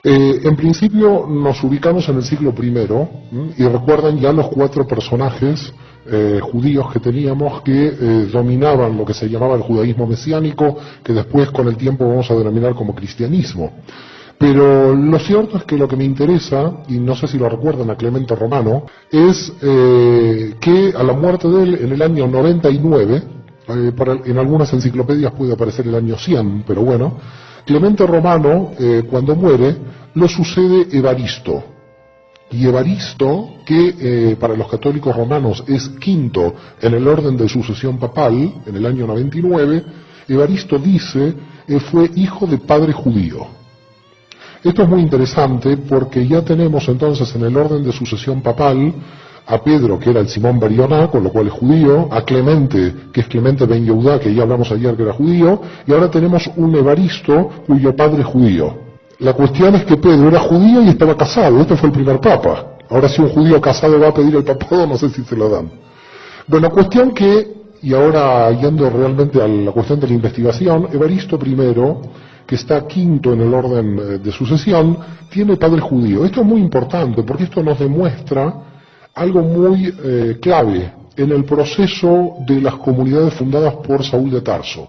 En principio nos ubicamos en el siglo I, y recuerdan ya los 4 personajes judíos que teníamos que dominaban lo que se llamaba el judaísmo mesiánico, que después con el tiempo vamos a denominar como cristianismo. Pero lo cierto es que lo que me interesa, y no sé si lo recuerdan a Clemente Romano, es que a la muerte de él en el año 99, en algunas enciclopedias puede aparecer el año 100, pero bueno, Clemente Romano, cuando muere, lo sucede Evaristo. Y Evaristo, que para los católicos romanos es quinto en el orden de sucesión papal, en el año 99, Evaristo dice fue hijo de padre judío. Esto es muy interesante porque ya tenemos entonces en el orden de sucesión papal a Pedro, que era el Simón Barioná, con lo cual es judío, a Clemente, que es Clemente Ben Yehudá, que ya hablamos ayer que era judío, y ahora tenemos un Evaristo cuyo padre es judío. La cuestión es que Pedro era judío y estaba casado, este fue el primer papa. Ahora si un judío casado va a pedir el papado, no sé si se lo dan. Bueno, cuestión que, y ahora yendo realmente a la cuestión de la investigación, Evaristo I, que está quinto en el orden de sucesión, tiene padre judío. Esto es muy importante porque esto nos demuestra algo muy clave en el proceso de las comunidades fundadas por Saúl de Tarso.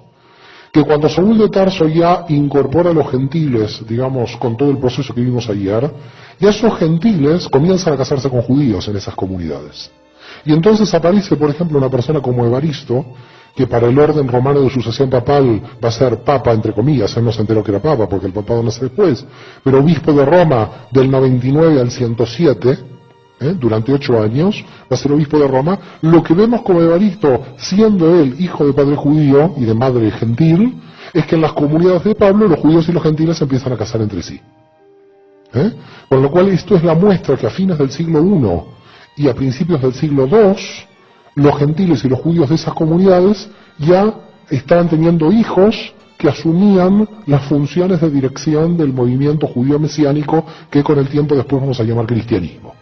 Que cuando Saúl de Tarso ya incorpora a los gentiles, digamos, con todo el proceso que vimos ayer, ya esos gentiles comienzan a casarse con judíos en esas comunidades. Y entonces aparece, por ejemplo, una persona como Evaristo, que para el orden romano de sucesión papal va a ser papa, entre comillas, él no se enteró que era papa porque el papado nace después, pero obispo de Roma del 99 al 107, durante 8 años, va a ser obispo de Roma. Lo que vemos como Evaristo, siendo él hijo de padre judío y de madre gentil, es que en las comunidades de Pablo los judíos y los gentiles se empiezan a casar entre sí. Con lo cual esto es la muestra que a fines del siglo I y a principios del siglo II, los gentiles y los judíos de esas comunidades ya estaban teniendo hijos que asumían las funciones de dirección del movimiento judío mesiánico que con el tiempo después vamos a llamar cristianismo.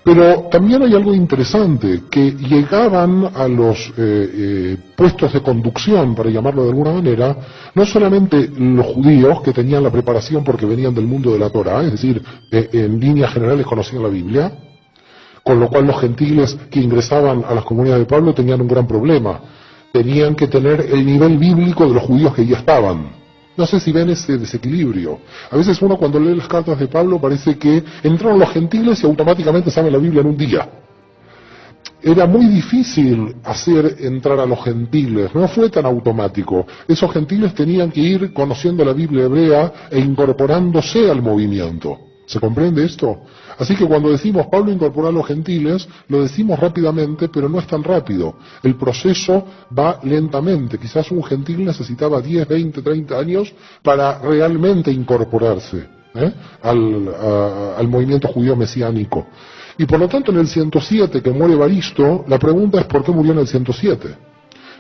Pero también hay algo interesante, que llegaban a los puestos de conducción, para llamarlo de alguna manera, no solamente los judíos que tenían la preparación porque venían del mundo de la Torá, es decir, en líneas generales conocían la Biblia, con lo cual los gentiles que ingresaban a las comunidades de Pablo tenían un gran problema. Tenían que tener el nivel bíblico de los judíos que ya estaban. No sé si ven ese desequilibrio. A veces uno cuando lee las cartas de Pablo parece que entraron los gentiles y automáticamente saben la Biblia en un día. Era muy difícil hacer entrar a los gentiles, no fue tan automático. Esos gentiles tenían que ir conociendo la Biblia hebrea e incorporándose al movimiento. ¿Se comprende esto? Así que cuando decimos Pablo incorporó a los gentiles, lo decimos rápidamente, pero no es tan rápido. El proceso va lentamente. Quizás un gentil necesitaba 10, 20, 30 años para realmente incorporarse al movimiento judío mesiánico. Y por lo tanto en el 107 que muere Evaristo, la pregunta es ¿por qué murió en el 107?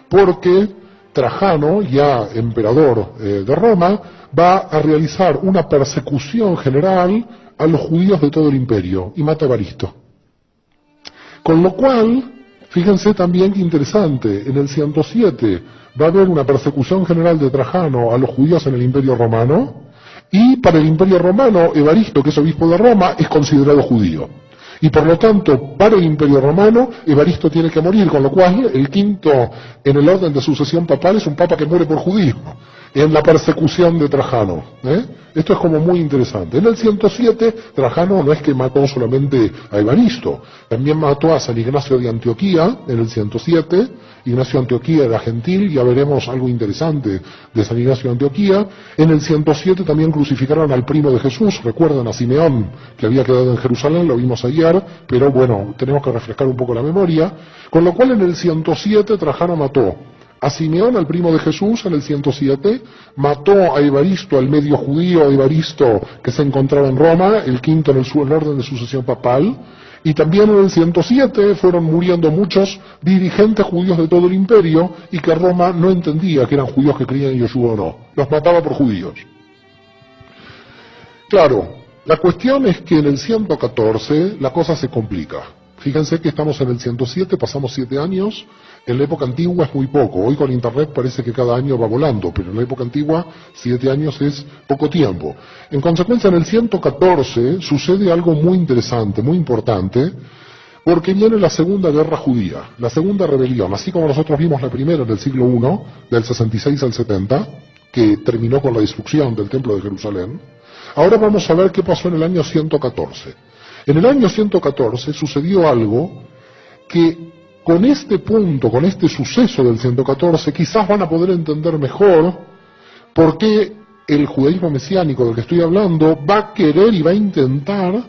Porque Trajano, ya emperador de Roma, va a realizar una persecución general a los judíos de todo el imperio y mata a Evaristo. Con lo cual, fíjense también que interesante, en el 107 va a haber una persecución general de Trajano a los judíos en el imperio romano, y para el imperio romano, Evaristo, que es obispo de Roma, es considerado judío. Y por lo tanto, para el imperio romano, Evaristo tiene que morir, con lo cual el quinto en el orden de sucesión papal es un papa que muere por judío, en la persecución de Trajano. Esto es como muy interesante. En el 107, Trajano no es que mató solamente a Evaristo, también mató a San Ignacio de Antioquía en el 107. Ignacio de Antioquía era gentil, ya veremos algo interesante de San Ignacio de Antioquía. En el 107 también crucificaron al primo de Jesús, recuerdan a Simeón, que había quedado en Jerusalén, lo vimos ayer, pero bueno, tenemos que refrescar un poco la memoria. Con lo cual en el 107 Trajano mató a Simeón, al primo de Jesús, en el 107, mató a Evaristo, al medio judío Evaristo, que se encontraba en Roma, el quinto en el orden de sucesión papal, y también en el 107 fueron muriendo muchos dirigentes judíos de todo el imperio, y que Roma no entendía que eran judíos que creían en Yeshua o no, los mataba por judíos. Claro, la cuestión es que en el 114 la cosa se complica. Fíjense que estamos en el 107, pasamos 7 años, en la época antigua es muy poco, hoy con internet parece que cada año va volando, pero en la época antigua 7 años es poco tiempo. En consecuencia, en el 114 sucede algo muy interesante, muy importante, porque viene la Segunda Guerra Judía, la Segunda Rebelión, así como nosotros vimos la primera en el siglo I, del 66 al 70, que terminó con la destrucción del Templo de Jerusalén. Ahora vamos a ver qué pasó en el año 114. En el año 114 sucedió algo que con este punto, con este suceso del 114, quizás van a poder entender mejor por qué el judaísmo mesiánico del que estoy hablando va a querer y va a intentar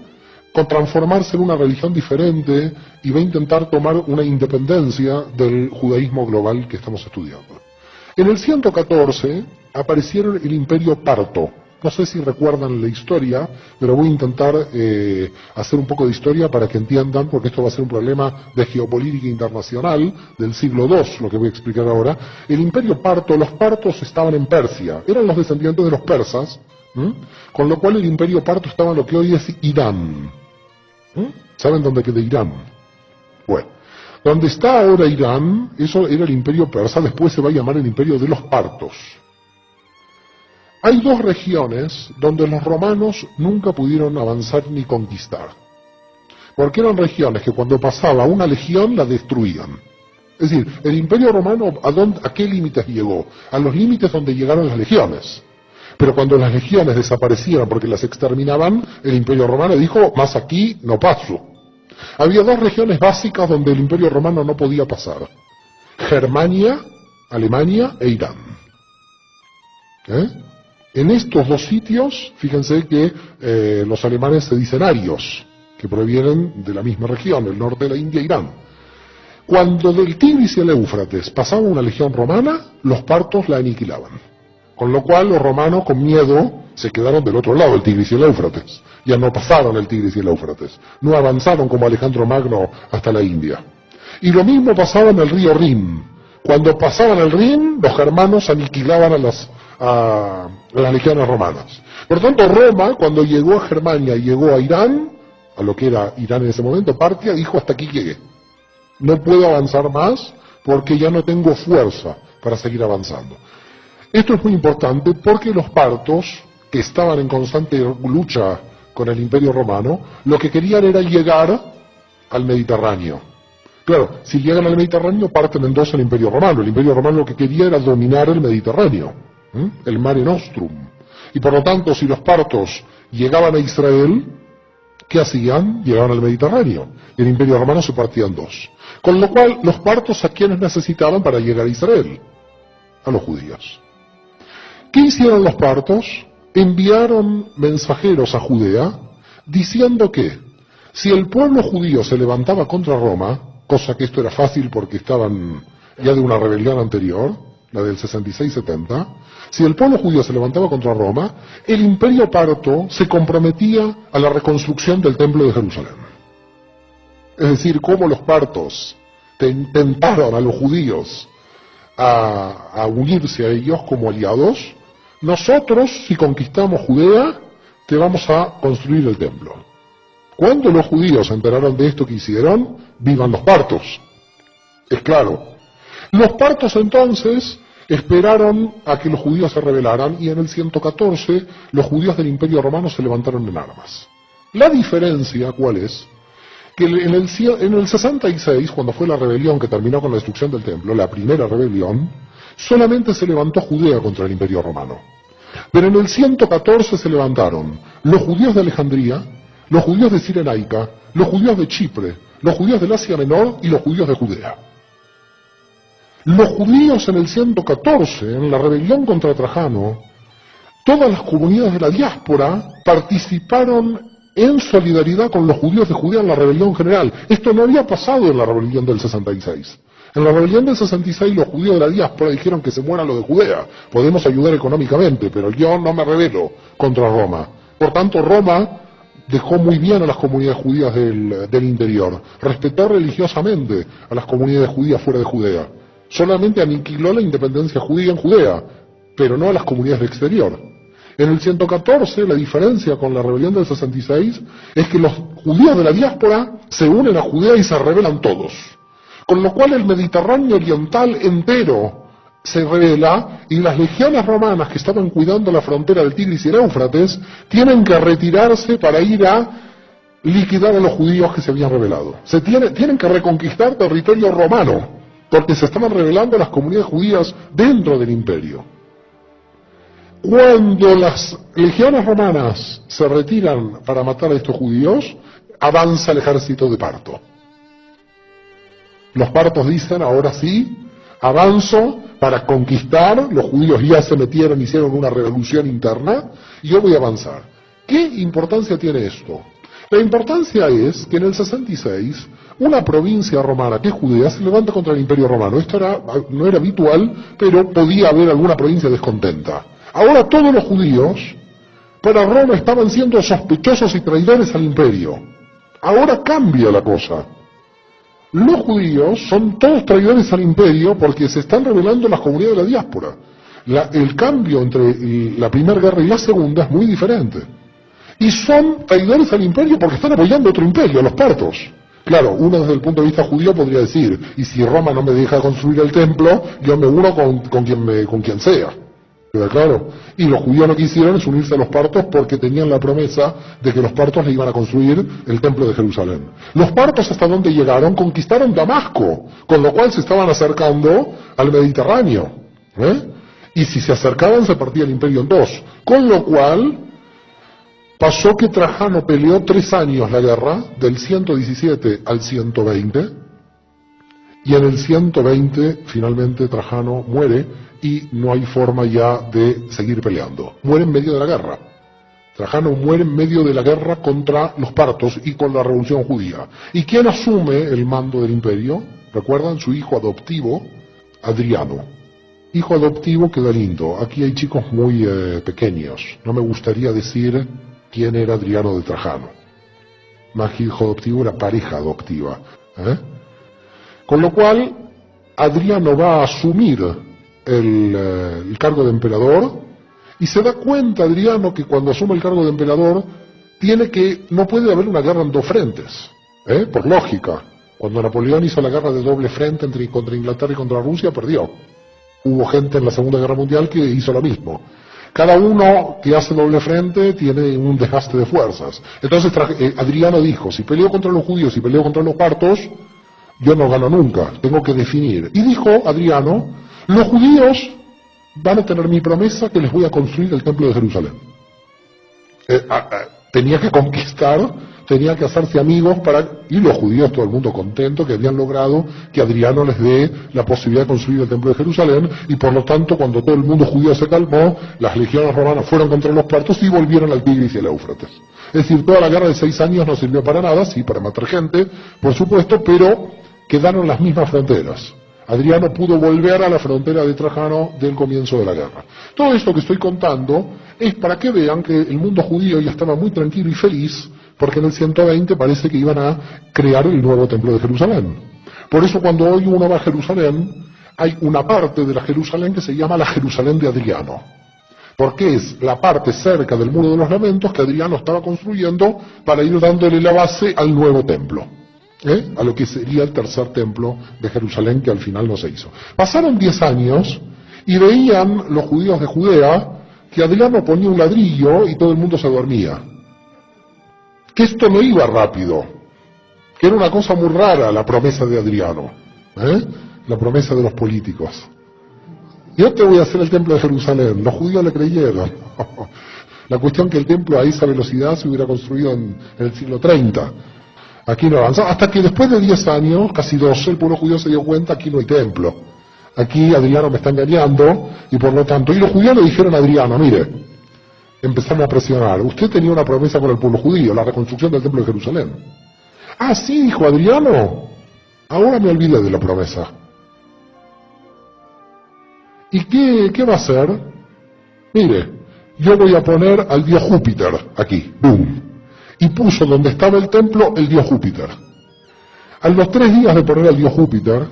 transformarse en una religión diferente y va a intentar tomar una independencia del judaísmo global que estamos estudiando. En el 114 aparecieron el Imperio Parto. No sé si recuerdan la historia, pero voy a intentar hacer un poco de historia para que entiendan, porque esto va a ser un problema de geopolítica internacional del siglo II, lo que voy a explicar ahora. El Imperio Parto, los partos estaban en Persia, eran los descendientes de los persas, con lo cual el Imperio Parto estaba en lo que hoy es Irán. ¿Saben dónde queda Irán? Bueno, donde está ahora Irán, eso era el Imperio Persa, después se va a llamar el Imperio de los Partos. Hay dos regiones donde los romanos nunca pudieron avanzar ni conquistar, porque eran regiones que cuando pasaba una legión la destruían. Es decir, el Imperio Romano ¿a qué límites llegó? A los límites donde llegaron las legiones. Pero cuando las legiones desaparecieron porque las exterminaban, el Imperio Romano dijo, más aquí no paso. Había dos regiones básicas donde el Imperio Romano no podía pasar: Germania, Alemania e Irán. En estos dos sitios, fíjense que los alemanes se dicen arios, que provienen de la misma región, el norte de la India, Irán. Cuando del Tigris y el Éufrates pasaba una legión romana, los partos la aniquilaban. Con lo cual los romanos, con miedo, se quedaron del otro lado del Tigris y el Éufrates. Ya no pasaron el Tigris y el Éufrates. No avanzaron como Alejandro Magno hasta la India. Y lo mismo pasaba en el río Rin. Cuando pasaban el Rin, los germanos aniquilaban a las legiones romanas. Por lo tanto, Roma, cuando llegó a Germania y llegó a Irán, a lo que era Irán en ese momento, Partia, dijo: hasta aquí llegué. No puedo avanzar más porque ya no tengo fuerza para seguir avanzando. Esto es muy importante porque los partos, que estaban en constante lucha con el Imperio Romano, lo que querían era llegar al Mediterráneo. Claro, si llegan al Mediterráneo parten en dos el Imperio Romano. El Imperio Romano lo que quería era dominar el Mediterráneo, el Mare Nostrum. Y por lo tanto, si los partos llegaban a Israel, ¿qué hacían? Llegaban al Mediterráneo. Y el Imperio Romano se partía en dos. Con lo cual, los partos, ¿a quiénes necesitaban para llegar a Israel? A los judíos. ¿Qué hicieron los partos? Enviaron mensajeros a Judea diciendo que si el pueblo judío se levantaba contra Roma, cosa que esto era fácil porque estaban ya de una rebelión anterior, la del 66-70, si el pueblo judío se levantaba contra Roma, el Imperio Parto se comprometía a la reconstrucción del Templo de Jerusalén. Es decir, cómo los partos tentaron a los judíos a unirse a ellos como aliados. Nosotros, si conquistamos Judea, te vamos a construir el templo. Cuando los judíos se enteraron de esto que hicieron, vivan los partos. Es claro. Los partos entonces esperaron a que los judíos se rebelaran y en el 114 los judíos del Imperio Romano se levantaron en armas. La diferencia, ¿cuál es? Que en el 66, cuando fue la rebelión que terminó con la destrucción del templo, la primera rebelión, solamente se levantó Judea contra el Imperio Romano. Pero en el 114 se levantaron los judíos de Alejandría, los judíos de Cirenaica, los judíos de Chipre, los judíos del Asia Menor y los judíos de Judea. Los judíos en el 114, en la rebelión contra Trajano, todas las comunidades de la diáspora participaron en solidaridad con los judíos de Judea en la rebelión general. Esto no había pasado en la rebelión del 66. En la rebelión del 66 los judíos de la diáspora dijeron que se muera lo de Judea. Podemos ayudar económicamente, pero yo no me rebelo contra Roma. Por tanto, Roma dejó muy bien a las comunidades judías del interior. Respetó religiosamente a las comunidades judías fuera de Judea. Solamente aniquiló la independencia judía en Judea, pero no a las comunidades del exterior. En el 114, la diferencia con la rebelión del 66 es que los judíos de la diáspora se unen a Judea y se rebelan todos. Con lo cual el Mediterráneo oriental entero se rebela y las legiones romanas que estaban cuidando la frontera del Tigris y el Éufrates tienen que retirarse para ir a liquidar a los judíos que se habían rebelado. Tienen que reconquistar territorio romano porque se estaban rebelando las comunidades judías dentro del imperio. Cuando las legiones romanas se retiran para matar a estos judíos, avanza el ejército de Parto. Los partos dicen, ahora sí, avanzo para conquistar, los judíos ya se metieron, hicieron una revolución interna, y yo voy a avanzar. ¿Qué importancia tiene esto? La importancia es que en el 66, una provincia romana que es Judea se levanta contra el imperio romano. Esto no era habitual, pero podía haber alguna provincia descontenta. Ahora todos los judíos para Roma estaban siendo sospechosos y traidores al imperio. Ahora cambia la cosa. Los judíos son todos traidores al imperio porque se están rebelando las comunidades de la diáspora. El cambio entre la primera guerra y la segunda es muy diferente. Y son traidores al imperio porque están apoyando otro imperio, los partos. Claro, uno desde el punto de vista judío podría decir, y si Roma no me deja construir el templo, yo me uno con quien sea. ¿Queda claro? Y los judíos lo que hicieron es unirse a los partos porque tenían la promesa de que los partos le iban a construir el templo de Jerusalén. Los partos, hasta donde llegaron, conquistaron Damasco, con lo cual se estaban acercando al Mediterráneo. Y si se acercaban se partía el imperio en dos. Con lo cual pasó que Trajano peleó 3 años la guerra, del 117 al 120, y en el 120 finalmente Trajano muere y no hay forma ya de seguir peleando. Muere en medio de la guerra. Trajano muere en medio de la guerra contra los partos y con la revolución judía. ¿Y quién asume el mando del imperio? ¿Recuerdan? Su hijo adoptivo, Adriano. Hijo adoptivo queda lindo. Aquí hay chicos muy pequeños. No me gustaría decir quién era Adriano de Trajano. Más que hijo adoptivo, era pareja adoptiva. Con lo cual, Adriano va a asumir el cargo de emperador y se da cuenta Adriano que cuando asume el cargo de emperador no puede haber una guerra en 2 frentes, por lógica. Cuando Napoleón hizo la guerra de doble frente contra Inglaterra y contra Rusia, perdió. Hubo gente en la Segunda Guerra Mundial que hizo lo mismo. Cada uno que hace doble frente tiene un desgaste de fuerzas. Entonces Adriano dijo, si peleo contra los judíos y peleo contra los partos, yo no gano nunca, tengo que definir. Y dijo Adriano, los judíos van a tener mi promesa que les voy a construir el templo de Jerusalén. Tenía que conquistar, tenía que hacerse amigos y los judíos, todo el mundo contento que habían logrado que Adriano les dé la posibilidad de construir el templo de Jerusalén, y por lo tanto cuando todo el mundo judío se calmó, las legiones romanas fueron contra los partos y volvieron al Tigris y el Éufrates. Es decir, toda la guerra de 6 años no sirvió para nada, sí, para matar gente, por supuesto, pero quedaron las mismas fronteras. Adriano pudo volver a la frontera de Trajano del comienzo de la guerra. Todo esto que estoy contando es para que vean que el mundo judío ya estaba muy tranquilo y feliz, porque en el 120 parece que iban a crear el nuevo templo de Jerusalén. Por eso cuando hoy uno va a Jerusalén, hay una parte de la Jerusalén que se llama la Jerusalén de Adriano, porque es la parte cerca del Muro de los Lamentos que Adriano estaba construyendo para ir dándole la base al nuevo templo. A lo que sería el tercer templo de Jerusalén, que al final no se hizo. Pasaron 10 años y veían los judíos de Judea que Adriano ponía un ladrillo y todo el mundo se dormía. Que esto no iba rápido, que era una cosa muy rara la promesa de Adriano, la promesa de los políticos. Yo te voy a hacer el templo de Jerusalén. Los judíos le creyeron. La cuestión que el templo a esa velocidad se hubiera construido en el siglo 30. Aquí no avanzó, hasta que después de 10 años, casi 12, el pueblo judío se dio cuenta, aquí no hay templo. Aquí Adriano me está engañando, y por lo tanto, y los judíos le dijeron a Adriano, mire, empezaron a presionar, usted tenía una promesa con el pueblo judío, la reconstrucción del templo de Jerusalén. Ah, sí, dijo Adriano, ahora me olvidé de la promesa. ¿Y qué va a hacer? Mire, yo voy a poner al dios Júpiter aquí, ¡boom! Y puso donde estaba el templo el dios Júpiter. A los 3 días de poner al dios Júpiter,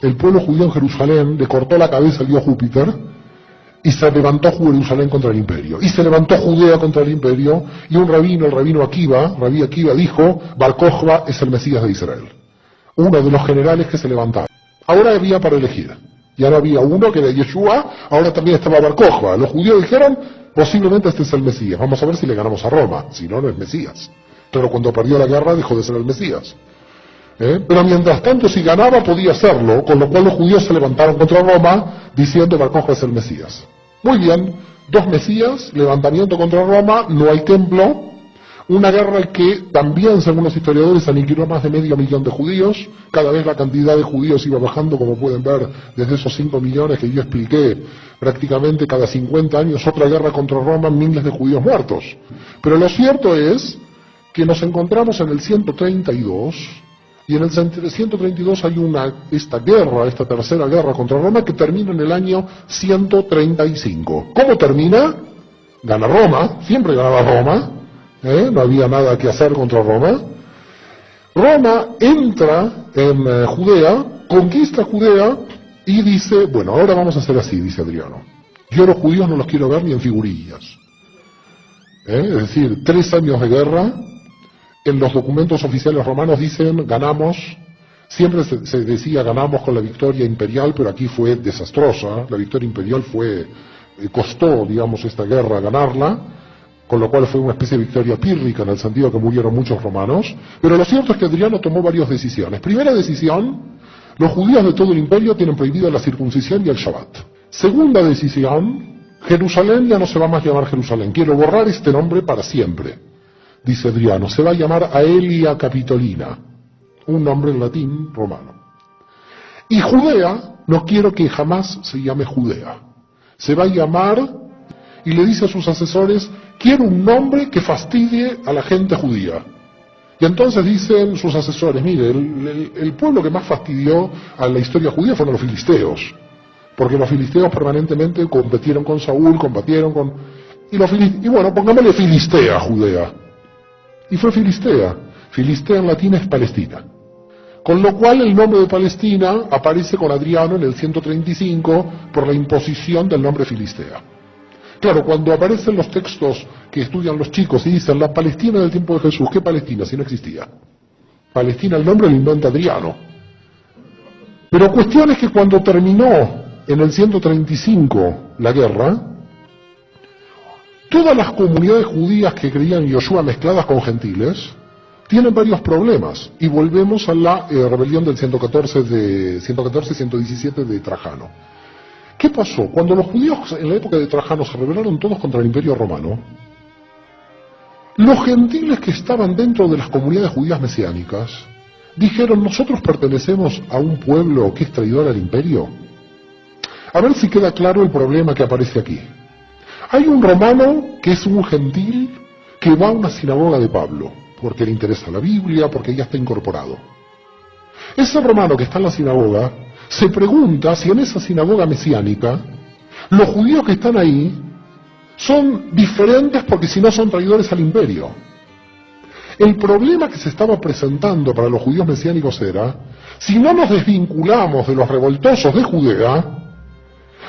el pueblo judío en Jerusalén le cortó la cabeza al dios Júpiter Y se levantó Jerusalén contra el imperio, y se levantó Judea contra el imperio, y un rabino, el rabino Akiva, Rabí Akiva, dijo, Bar Kokhba es el Mesías de Israel. Uno de los generales que se levantaron. Ahora había para elegir. Ya no había uno que era Yeshua, ahora también estaba Bar Kokhba. Los judíos dijeron, posiblemente este es el Mesías, vamos a ver si le ganamos a Roma, si no, no es Mesías. Pero cuando perdió la guerra dejó de ser el Mesías. Pero mientras tanto, si ganaba podía hacerlo, con lo cual los judíos se levantaron contra Roma, diciendo Bar Kokhba es el Mesías. Muy bien, dos Mesías, levantamiento contra Roma, no hay templo, una guerra que también, según los historiadores, aniquiló a más de 500.000 de judíos, cada vez la cantidad de judíos iba bajando, como pueden ver, desde esos 5 millones que yo expliqué, prácticamente cada 50 años otra guerra contra Roma, miles de judíos muertos. Pero lo cierto es que nos encontramos en el 132, y en el 132 hay esta tercera guerra contra Roma que termina en el año 135. ¿Cómo termina? Gana Roma, siempre ganaba Roma, no había nada que hacer contra Roma. Roma entra en Judea, conquista Judea y dice, bueno, ahora vamos a hacer así, dice Adriano. Yo a los judíos no los quiero ver ni en figurillas. Es decir, 3 años de guerra. En los documentos oficiales romanos dicen ganamos, siempre se decía ganamos con la victoria imperial, pero aquí fue desastrosa, la victoria imperial costó, digamos, esta guerra ganarla, con lo cual fue una especie de victoria pírrica en el sentido de que murieron muchos romanos, pero lo cierto es que Adriano tomó varias decisiones. Primera decisión, los judíos de todo el imperio tienen prohibida la circuncisión y el Shabbat. Segunda decisión, Jerusalén ya no se va más a llamar Jerusalén, quiero borrar este nombre para siempre. Dice Adriano, se va a llamar Aelia Capitolina, un nombre en latín romano. Y Judea, no quiero que jamás se llame Judea. Se va a llamar, y le dice a sus asesores, quiero un nombre que fastidie a la gente judía. Y entonces dicen sus asesores, mire, el pueblo que más fastidió a la historia judía fueron los filisteos. Porque los filisteos permanentemente competieron con Saúl, combatieron con... Y bueno, pongámosle Filistea a Judea. Y fue Filistea. Filistea en latín es Palestina. Con lo cual el nombre de Palestina aparece con Adriano en el 135 por la imposición del nombre Filistea. Claro, cuando aparecen los textos que estudian los chicos y dicen la Palestina del tiempo de Jesús, ¿qué Palestina? Si no existía. Palestina, el nombre lo inventa Adriano. Pero cuestión es que cuando terminó en el 135 la guerra, todas las comunidades judías que creían en Yoshua mezcladas con gentiles tienen varios problemas y volvemos a la rebelión del 114-117 de Trajano. ¿Qué pasó? Cuando los judíos en la época de Trajano se rebelaron todos contra el Imperio Romano, los gentiles que estaban dentro de las comunidades judías mesiánicas dijeron, nosotros pertenecemos a un pueblo que es traidor al imperio. A ver si queda claro el problema que aparece aquí. Hay un romano que es un gentil que va a una sinagoga de Pablo, porque le interesa la Biblia, porque ya está incorporado. Ese romano que está en la sinagoga se pregunta si en esa sinagoga mesiánica los judíos que están ahí son diferentes porque si no son traidores al imperio. El problema que se estaba presentando para los judíos mesiánicos era, si no nos desvinculamos de los revoltosos de Judea,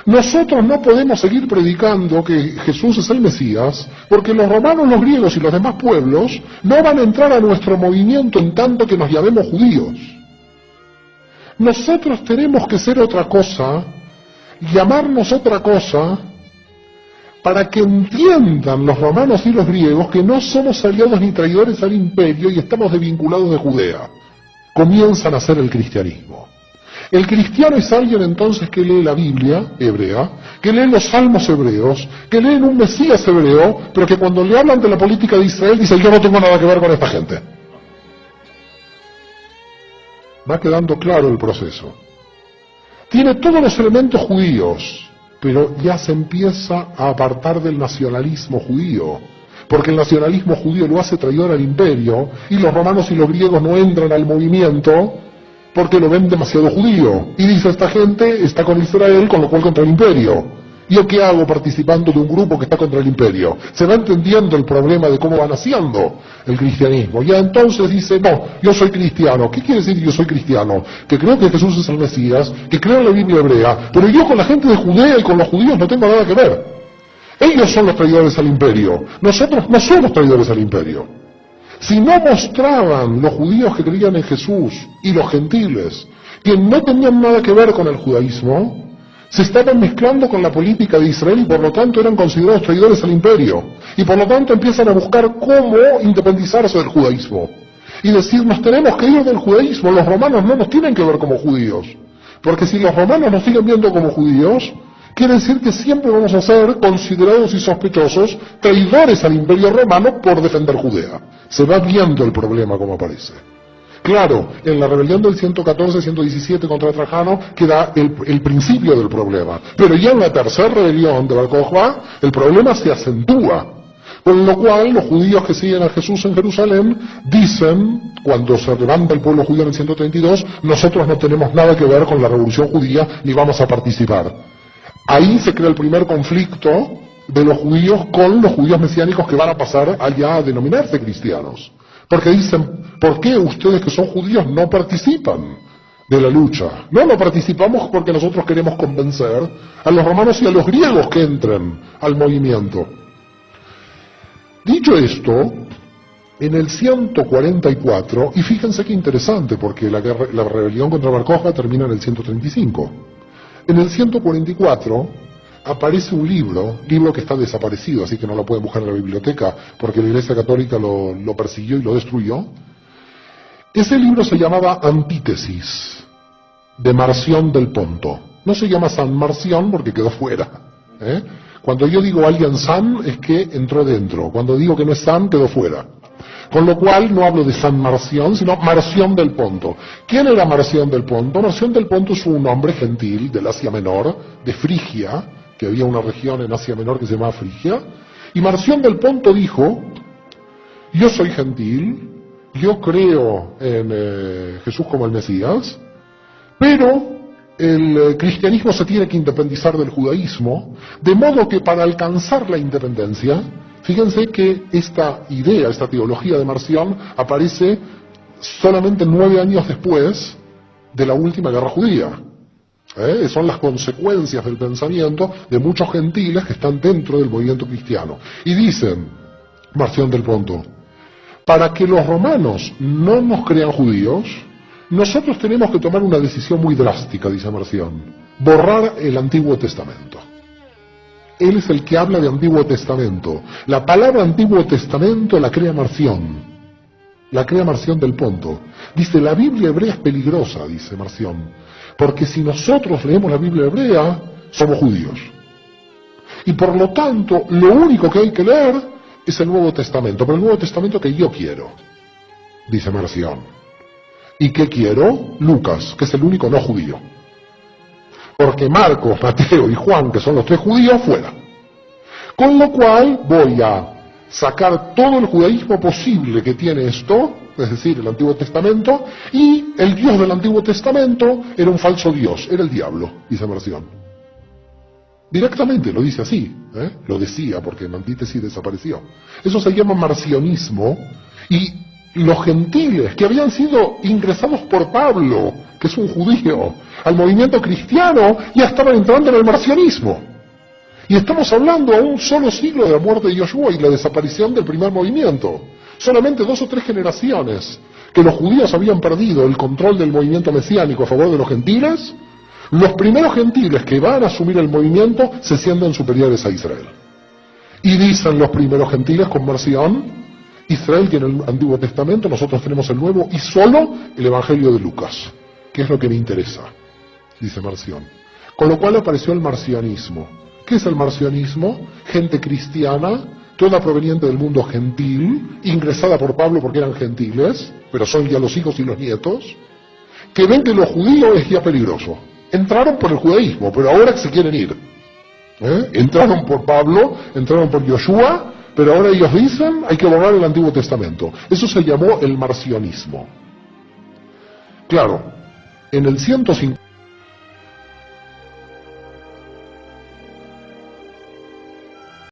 nosotros no podemos seguir predicando que Jesús es el Mesías, porque los romanos, los griegos y los demás pueblos no van a entrar a nuestro movimiento en tanto que nos llamemos judíos. Nosotros tenemos que ser otra cosa, llamarnos otra cosa, para que entiendan los romanos y los griegos que no somos aliados ni traidores al imperio y estamos desvinculados de Judea. Comienzan a hacer el cristianismo. El cristiano es alguien entonces que lee la Biblia hebrea, que lee los salmos hebreos, que lee un Mesías hebreo, pero que cuando le hablan de la política de Israel dice, yo no tengo nada que ver con esta gente. Va quedando claro el proceso. Tiene todos los elementos judíos, pero ya se empieza a apartar del nacionalismo judío, porque el nacionalismo judío lo hace traidor al imperio, y los romanos y los griegos no entran al movimiento, porque lo ven demasiado judío. Y dice, esta gente está con Israel, con lo cual contra el imperio. ¿Yo qué hago participando de un grupo que está contra el imperio? Se va entendiendo el problema de cómo va naciendo el cristianismo. Ya entonces dice, no, yo soy cristiano. ¿Qué quiere decir yo soy cristiano? Que creo que Jesús es el Mesías, que creo en la Biblia hebrea, pero yo con la gente de Judea y con los judíos no tengo nada que ver. Ellos son los traidores al imperio. Nosotros no somos traidores al imperio. Si no mostraban los judíos que creían en Jesús y los gentiles que no tenían nada que ver con el judaísmo, se estaban mezclando con la política de Israel y por lo tanto eran considerados traidores al imperio. Y por lo tanto empiezan a buscar cómo independizarse del judaísmo. Y decir, nos tenemos que ir del judaísmo, los romanos no nos tienen que ver como judíos. Porque si los romanos nos siguen viendo como judíos, quiere decir que siempre vamos a ser considerados y sospechosos traidores al imperio romano por defender Judea. Se va viendo el problema como aparece. Claro, en la rebelión del 114-117 contra Trajano queda el principio del problema. Pero ya en la tercera rebelión de Bar Kokhba, el problema se acentúa. Con lo cual, los judíos que siguen a Jesús en Jerusalén dicen, cuando se levanta el pueblo judío en el 132, nosotros no tenemos nada que ver con la revolución judía ni vamos a participar. Ahí se crea el primer conflicto de los judíos con los judíos mesiánicos que van a pasar allá a denominarse cristianos. Porque dicen, ¿por qué ustedes que son judíos no participan de la lucha? No participamos porque nosotros queremos convencer a los romanos y a los griegos que entren al movimiento. Dicho esto, en el 144, y fíjense qué interesante, porque la rebelión contra Bar Kokhba termina en el 135. En el 144 aparece un libro que está desaparecido, así que no lo pueden buscar en la biblioteca, porque la Iglesia Católica lo persiguió y lo destruyó. Ese libro se llamaba Antítesis, de Marción del Ponto. No se llama San Marción porque quedó fuera. Cuando yo digo alguien San, es que entró dentro. Cuando digo que no es San, quedó fuera. Con lo cual no hablo de San Marción, sino Marción del Ponto. ¿Quién era Marción del Ponto? Marción del Ponto es un hombre gentil del Asia Menor, de Frigia, que había una región en Asia Menor que se llamaba Frigia, y Marción del Ponto dijo, yo soy gentil, yo creo en Jesús como el Mesías, pero el cristianismo se tiene que independizar del judaísmo, de modo que para alcanzar la independencia, fíjense que esta idea, esta teología de Marción aparece solamente 9 años después de la última guerra judía. Son las consecuencias del pensamiento de muchos gentiles que están dentro del movimiento cristiano. Y dicen, Marción del Ponto, para que los romanos no nos crean judíos, nosotros tenemos que tomar una decisión muy drástica, dice Marción, borrar el Antiguo Testamento. Él es el que habla de Antiguo Testamento. La palabra Antiguo Testamento la crea Marción. La crea Marción del Ponto. Dice, la Biblia hebrea es peligrosa, dice Marción, porque si nosotros leemos la Biblia hebrea, somos judíos. Y por lo tanto, lo único que hay que leer es el Nuevo Testamento, pero el Nuevo Testamento que yo quiero, dice Marción. ¿Y qué quiero? Lucas, que es el único no judío. Porque Marcos, Mateo y Juan, que son los 3 judíos, fuera. Con lo cual voy a sacar todo el judaísmo posible que tiene esto, es decir, el Antiguo Testamento, y el Dios del Antiguo Testamento era un falso Dios, era el diablo, dice Marción. Directamente lo dice así, lo decía porque en Antítesis desapareció. Eso se llama marcionismo, y los gentiles que habían sido ingresados por Pablo, que es un judío, al movimiento cristiano, ya estaban entrando en el marcionismo. Y estamos hablando a un solo siglo de la muerte de Yoshua y la desaparición del primer movimiento. Solamente 2 o 3 generaciones que los judíos habían perdido el control del movimiento mesiánico a favor de los gentiles. Los primeros gentiles que van a asumir el movimiento se sienten superiores a Israel. Y dicen los primeros gentiles con Marción, Israel tiene el Antiguo Testamento, nosotros tenemos el Nuevo y solo el Evangelio de Lucas, que es lo que me interesa, dice Marción. Con lo cual apareció el marcionismo. ¿Qué es el marcionismo? Gente cristiana, toda proveniente del mundo gentil, ingresada por Pablo porque eran gentiles, pero son ya los hijos y los nietos, que ven que lo judío es ya peligroso. Entraron por el judaísmo, pero ahora se quieren ir. Entraron por Pablo, entraron por Yoshua, pero ahora ellos dicen hay que borrar el Antiguo Testamento. Eso se llamó el marcionismo. Claro, en el 150